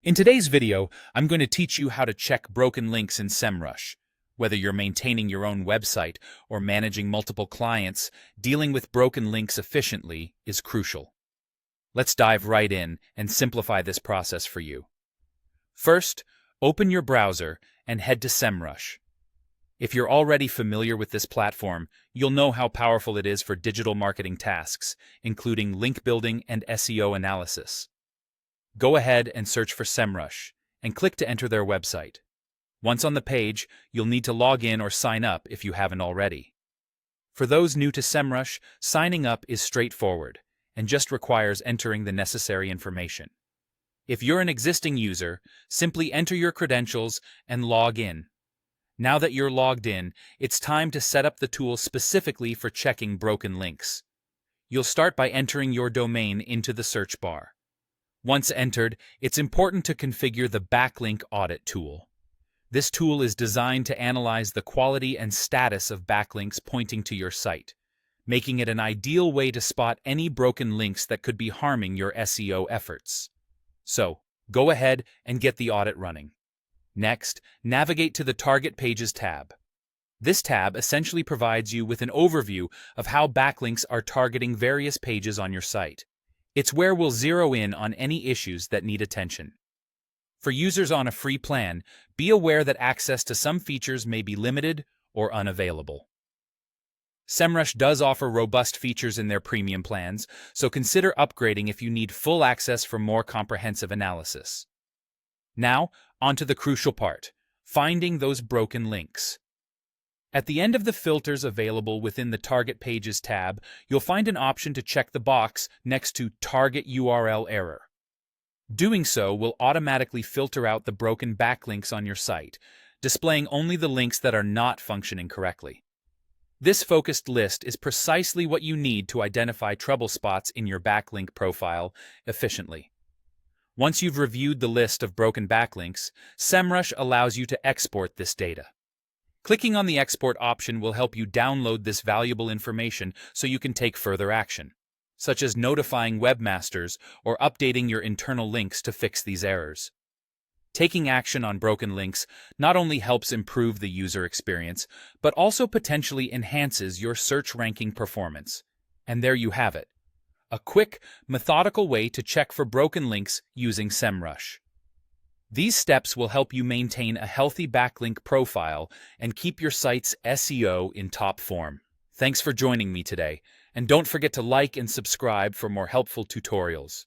In today's video, I'm going to teach you how to check broken links in Semrush. Whether you're maintaining your own website or managing multiple clients, dealing with broken links efficiently is crucial. Let's dive right in and simplify this process for you. First, open your browser and head to Semrush. If you're already familiar with this platform, you'll know how powerful it is for digital marketing tasks, including link building and SEO analysis. Go ahead and search for Semrush, and click to enter their website. Once on the page, you'll need to log in or sign up if you haven't already. For those new to Semrush, signing up is straightforward, and just requires entering the necessary information. If you're an existing user, simply enter your credentials and log in. Now that you're logged in, it's time to set up the tool specifically for checking broken links. You'll start by entering your domain into the search bar. Once entered, it's important to configure the Backlink Audit tool. This tool is designed to analyze the quality and status of backlinks pointing to your site, making it an ideal way to spot any broken links that could be harming your SEO efforts. So, go ahead and get the audit running. Next, navigate to the Target Pages tab. This tab essentially provides you with an overview of how backlinks are targeting various pages on your site. It's where we'll zero in on any issues that need attention. For users on a free plan, be aware that access to some features may be limited or unavailable. Semrush does offer robust features in their premium plans, so consider upgrading if you need full access for more comprehensive analysis. Now, onto the crucial part, finding those broken links. At the end of the filters available within the Target Pages tab, you'll find an option to check the box next to Target URL Error. Doing so will automatically filter out the broken backlinks on your site, displaying only the links that are not functioning correctly. This focused list is precisely what you need to identify trouble spots in your backlink profile efficiently. Once you've reviewed the list of broken backlinks, Semrush allows you to export this data. Clicking on the export option will help you download this valuable information so you can take further action, such as notifying webmasters or updating your internal links to fix these errors. Taking action on broken links not only helps improve the user experience, but also potentially enhances your search ranking performance. And there you have it, a quick, methodical way to check for broken links using Semrush. These steps will help you maintain a healthy backlink profile and keep your site's SEO in top form. Thanks for joining me today, and don't forget to like and subscribe for more helpful tutorials.